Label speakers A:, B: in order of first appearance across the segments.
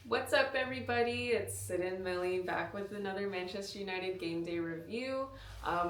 A: What's up, everybody? It's Sid and Millie back with another Manchester United game day review.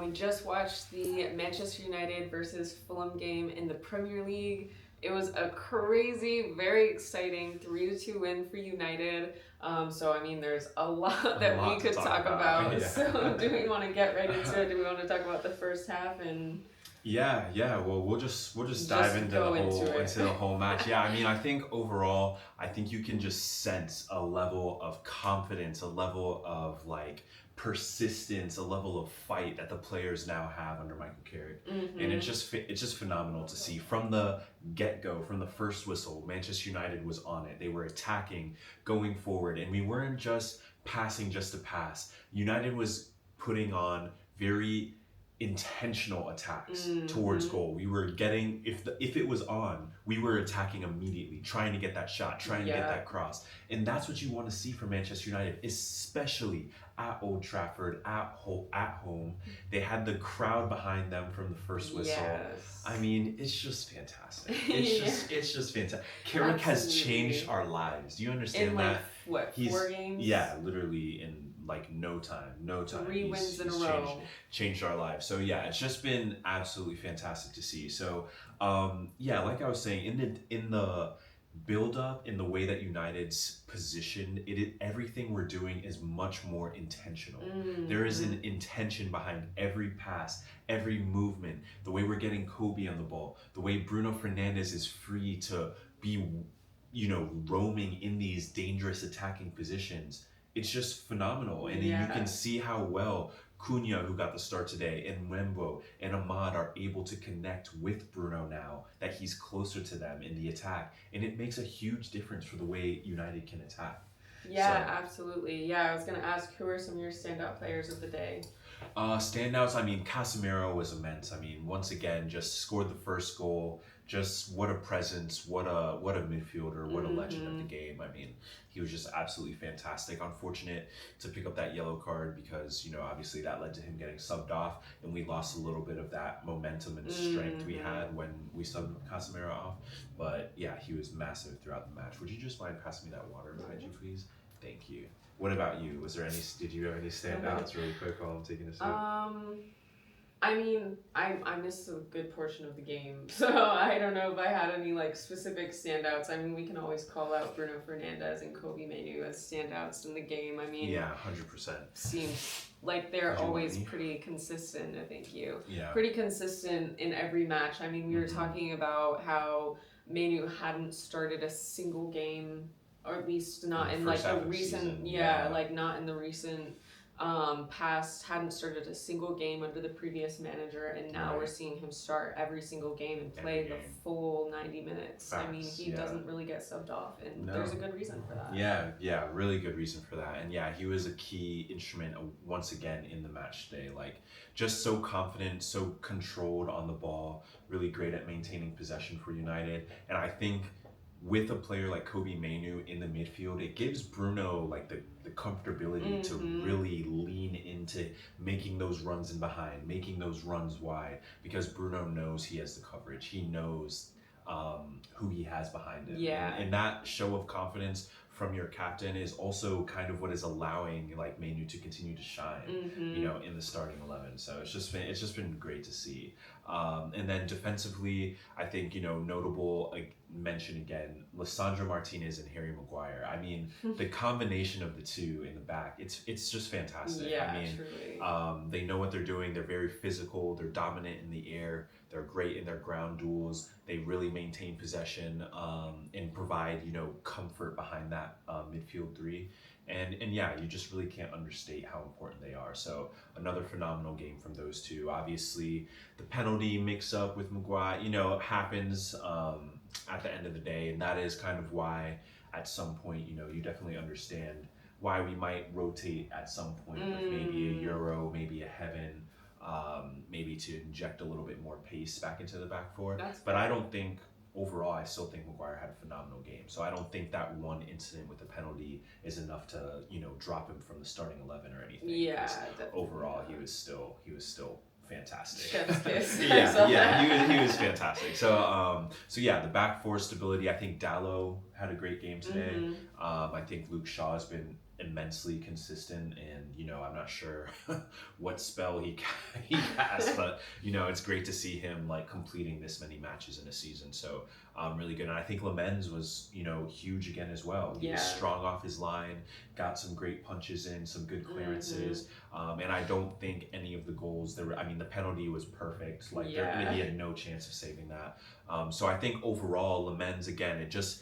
A: We just watched the Manchester United versus Fulham game in the Premier League. It was a crazy, very exciting 3-2 win for United. There's a lot that we could talk about.
B: Yeah.
A: So, do we want to get right into it? Do we want to talk about the first half and
B: Yeah. Well, we'll just dive into
A: go
B: into the whole match. Yeah, I mean, I think overall, I think you can just sense a level of confidence, a level of like persistence, a level of fight that the players now have under Michael Carrick, and it's just phenomenal to see from the get go, from the first whistle. Manchester United was on it. They were attacking, going forward, and we weren't just passing just to pass. United was putting on very intentional attacks towards goal. We were getting if it was on, we were attacking immediately, trying to get that shot, trying to get that cross. And that's what you want to see from Manchester United, especially at Old Trafford, at home. They had the crowd behind them from the first whistle.
A: Yes.
B: I mean, it's just fantastic. It's just fantastic. Carrick has changed our lives. Do you understand
A: in
B: that?
A: What, 4 games?
B: Yeah, literally in like no time.
A: 3 wins in a row.
B: Changed our lives. So yeah, it's just been absolutely fantastic to see. So like I was saying, in the build up, in the way that United's positioned, everything we're doing is much more intentional. There is an intention behind every pass, every movement, the way we're getting Kobe on the ball, the way Bruno Fernandes is free to be roaming in these dangerous attacking positions. It's just phenomenal. And then you can see how well Cunha, who got the start today, and Wembo and Ahmad are able to connect with Bruno now that he's closer to them in the attack. And it makes a huge difference for the way United can attack.
A: Yeah, absolutely. Yeah, I was going to ask, who are some of your standout players of the day?
B: Standouts, I mean, Casemiro was immense. I mean, once again, just scored the first goal. Just what a presence, what a midfielder, what a legend of the game. I mean, he was just absolutely fantastic. Unfortunate to pick up that yellow card because, obviously that led to him getting subbed off, and we lost a little bit of that momentum and strength we had when we subbed Casemiro off. But yeah, he was massive throughout the match. Would you just mind passing me that water behind you, please? Thank you. What about you? Did you have any standouts really quick while I'm taking a sip?
A: I missed a good portion of the game, so I don't know if I had any specific standouts. I mean, we can always call out Bruno Fernandes and Kobe Mainoo as standouts in the game. I mean,
B: yeah, 100%.
A: Seems like they're always pretty consistent. Thank you.
B: Yeah.
A: Pretty consistent in every match. I mean, we were talking about how Mainoo hadn't started a single game, or at least not in the recent. Not in the recent. Past, hadn't started a single game under the previous manager, and now we're seeing him start every single game and play the full 90 minutes.
B: Facts,
A: I mean, he doesn't really get subbed off, and there's a good reason for that.
B: Yeah, really good reason for that. And yeah, he was a key instrument once again in the match today. Like, just so confident, so controlled on the ball, really great at maintaining possession for United. And I think with a player like Kobe Mainoo in the midfield, it gives Bruno like the comfortability to really lean into making those runs in behind, making those runs wide, because Bruno knows he has the coverage. He knows who he has behind him.
A: Yeah.
B: And that show of confidence from your captain is also kind of what is allowing like Mainoo to continue to shine, in the starting 11. So it's just been great to see. And then defensively, I think notable mention again, Lissandro Martinez and Harry Maguire. I mean, the combination of the two in the back, it's just fantastic.
A: Yeah,
B: I mean,
A: truly.
B: they know what they're doing. They're very physical. They're dominant in the air. They're great in their ground duels. They really maintain possession and provide comfort behind that midfield three. And yeah, you just really can't understate how important they are. So another phenomenal game from those two. Obviously, the penalty mix-up with Maguire, happens at the end of the day, and that is kind of why at some point, you definitely understand why we might rotate at some point with maybe a Euro, maybe a Heaven, maybe to inject a little bit more pace back into the back four. But I don't think overall, I still think Maguire had a phenomenal game. So I don't think that one incident with the penalty is enough to, drop him from the starting 11 or anything.
A: Yeah, definitely.
B: Overall, he was still fantastic.
A: Chef's kiss.
B: He was fantastic. So yeah, the back four stability. I think Dalot had a great game today.
A: Mm-hmm.
B: I think Luke Shaw has been immensely consistent, and I'm not sure what spell he has, but it's great to see him like completing this many matches in a season. So really good, and I think Lamens was huge again as well. He was strong off his line, got some great punches in, some good clearances, and I don't think any of the goals there were. I mean, the penalty was perfect. Like he had no chance of saving that. So I think overall, Lamens again, it just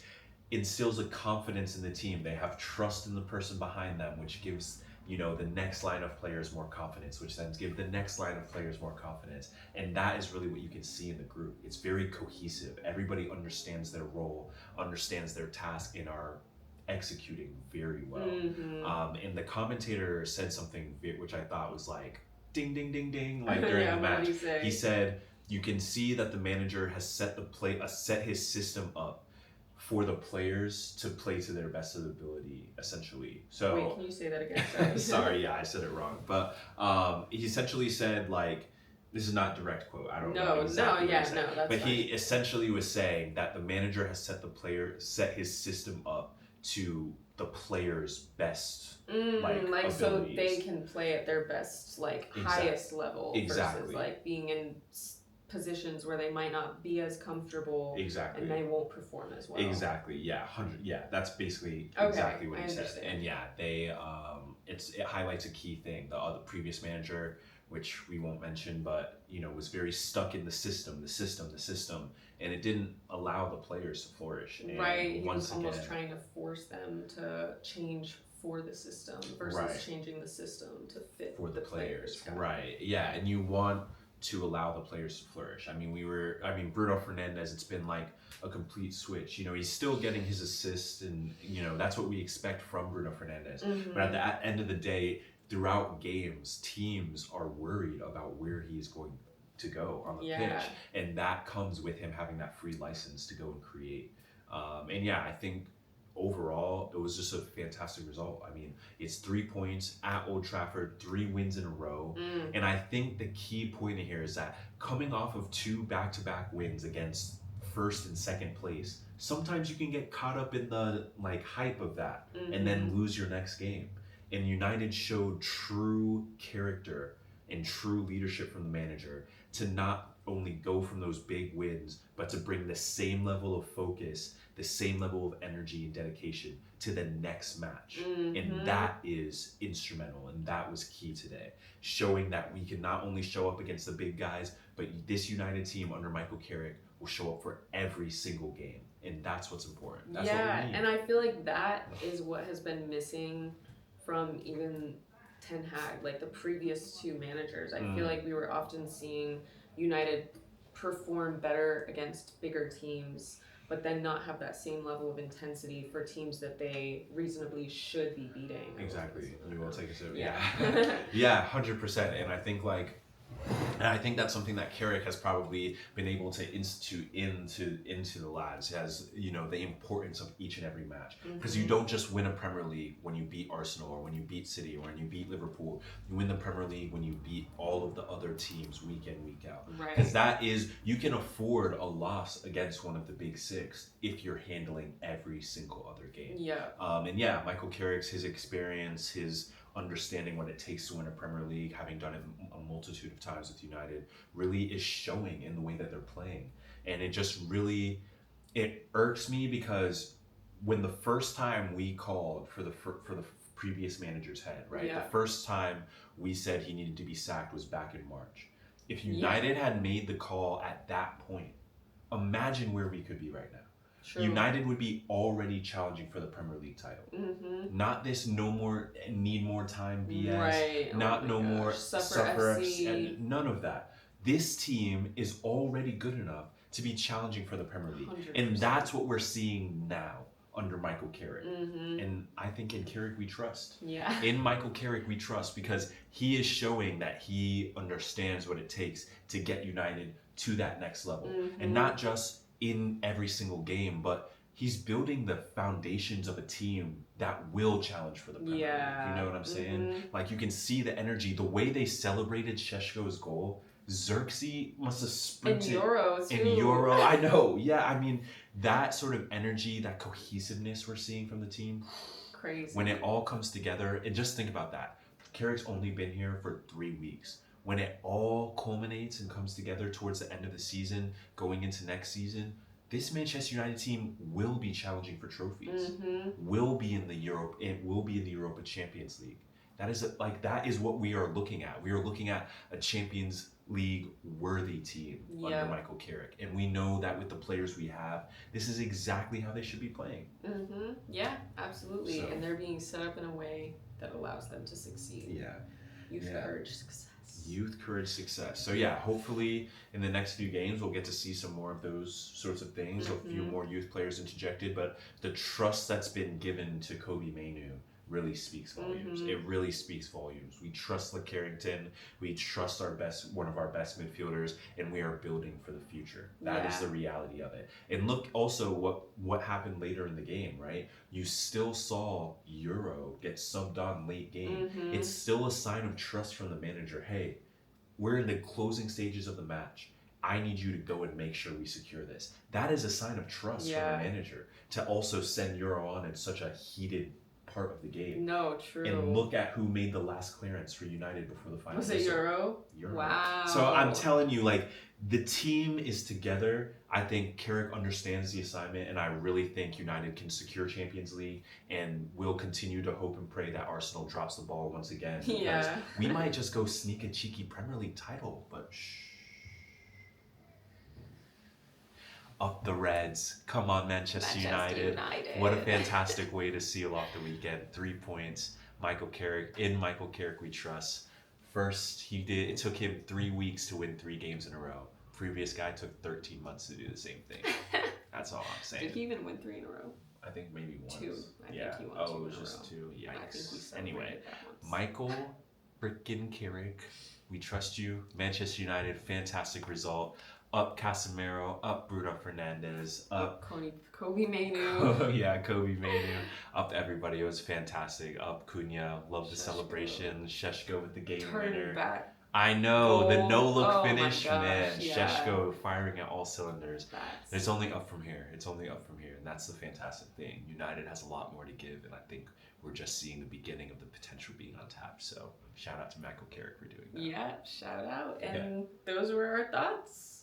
B: instills a confidence in the team. They have trust in the person behind them, which gives the next line of players more confidence, which then give the next line of players more confidence. And that is really what you can see in the group. It's very cohesive. Everybody understands their role, understands their task, and are executing very well. And the commentator said something which I thought was like ding ding ding ding, like during the match. He said, you can see that the manager has set his system up for the players to play to their best of ability, essentially. So
A: wait, can you say that again? Sorry.
B: Sorry, yeah, I said it wrong. But he essentially said, like, this is not direct quote. I don't know exactly
A: that's
B: but fine. He essentially was saying that the manager has set his system up to the players' best abilities.
A: So they can play at their best, like highest level, versus like being in positions where they might not be as comfortable, and they won't perform as well.
B: That's basically exactly what he said. And they it highlights a key thing. The previous manager, which we won't mention, but was very stuck in the system, and it didn't allow the players to flourish. And
A: he was almost trying to force them to change for the system versus changing the system to fit for the players.
B: And you want to allow the players to flourish. I mean, Bruno Fernandes, it's been like a complete switch. He's still getting his assists, and that's what we expect from Bruno Fernandes. But at the end of the day, throughout games, teams are worried about where he's going to go on the pitch, and that comes with him having that free license to go and create. I think overall, it was just a fantastic result. I mean, it's 3 points at Old Trafford, 3 wins in a row. And I think the key point here is that coming off of 2 back-to-back wins against first and second place, sometimes you can get caught up in the hype of that and then lose your next game. And United showed true character and true leadership from the manager to not only go from those big wins, but to bring the same level of focus, the same level of energy and dedication to the next match. And that is instrumental, and that was key today, showing that we can not only show up against the big guys, but this United team under Michael Carrick will show up for every single game, and that's what's important. That's what we need.
A: And I feel like that is what has been missing from even Ten Hag, like the previous 2 managers. I feel like we were often seeing United perform better against bigger teams, but then not have that same level of intensity for teams that they reasonably should be beating.
B: Exactly. You will take a sip. Yeah, 100%. And I think that's something that Carrick has probably been able to institute into the lads, as the importance of each and every match. Because you don't just win a Premier League when you beat Arsenal or when you beat City or when you beat Liverpool. You win the Premier League when you beat all of the other teams week in, week out. Because you can afford a loss against one of the big 6 if you're handling every single other game. Michael Carrick's, his experience, his understanding what it takes to win a Premier League, having done it a multitude of times with United, really is showing in the way that they're playing. And it just really, it irks me, because when the first time we called for the previous manager's head, the first time we said he needed to be sacked was back in March. If United had made the call at that point, imagine where we could be right now. True. United would be already challenging for the Premier League title. Not this need more time BS. More suffer FC. None of that. This team is already good enough to be challenging for the Premier League. 100%. And that's what we're seeing now under Michael Carrick. And I think in Carrick we trust. In Michael Carrick we trust, because he is showing that he understands what it takes to get United to that next level. And not just in every single game, but he's building the foundations of a team that will challenge for the Premier League. You know what I'm saying? Like, you can see the energy, the way they celebrated Šeško's goal Xerxes must have sprinted.
A: In Euro, too.
B: In Euro, I know. Yeah, I mean, that sort of energy, that cohesiveness we're seeing from the team.
A: Crazy.
B: When it all comes together, and just think about that. Carrick's only been here for 3 weeks. When it all culminates and comes together towards the end of the season, going into next season, this Manchester United team will be challenging for trophies. Will be in the Europe. It will be in the Europa Champions League. That is what we are looking at. We are looking at a Champions League worthy team under Michael Carrick, and we know that with the players we have, this is exactly how they should be playing.
A: Yeah, absolutely.
B: So.
A: And they're being set up in a way that allows them to succeed.
B: Yeah.
A: Youth, courage, success.
B: Youth, courage, success. So yeah, hopefully in the next few games we'll get to see some more of those sorts of things. A few more youth players interjected, but the trust that's been given to Kobe Mainu really speaks volumes. It really speaks volumes. We trust Carrington. We trust one of our best midfielders, and we are building for the future. That is the reality of it. And look also what happened later in the game, right? You still saw Euro get subbed on late game. It's still a sign of trust from the manager. Hey, we're in the closing stages of the match. I need you to go and make sure we secure this. That is a sign of trust from the manager to also send Euro on in such a heated part of the game.
A: No, true.
B: And look at who made the last clearance for United before the final.
A: Was it Euro? Wow.
B: So I'm telling you, the team is together. I think Carrick understands the assignment, and I really think United can secure Champions League, and we'll continue to hope and pray that Arsenal drops the ball once again. Because we might just go sneak a cheeky Premier League title, but shh. Up the Reds. Come on, Manchester United. What a fantastic way to seal off the weekend. 3 points. Michael Carrick. In Michael Carrick we trust. First, it took him 3 weeks to win 3 games in a row. Previous guy took 13 months to do the same thing. That's all I'm saying.
A: Did he even win 3 in a row?
B: I think maybe once.
A: 2. I think he won 2
B: it was just 2. Yikes.
A: I think we
B: Anyway,
A: that once.
B: Michael frickin' Carrick. We trust you. Manchester United, fantastic result. Up Casemiro, up Bruno Fernandes, up
A: Kobe Mainu.
B: Kobe Mainu. Up everybody. It was fantastic. Up Cunha. Love the celebration. Sheshko with the game winner.
A: Back.
B: I know.
A: Goal.
B: The no-look finish, man.
A: Yeah.
B: Sheshko firing at all cylinders. It's only up from here. It's only up from here. And that's the fantastic thing. United has a lot more to give, and I think we're just seeing the beginning of the potential being untapped. So shout out to Michael Carrick for doing that.
A: Yeah, shout out. And those were our thoughts.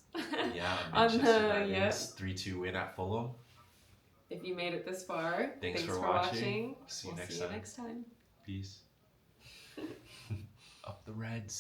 B: Manchester United's 3-2 win at Fulham.
A: If you made it this far,
B: thanks for watching.
A: See you next time.
B: Peace. Up the Reds.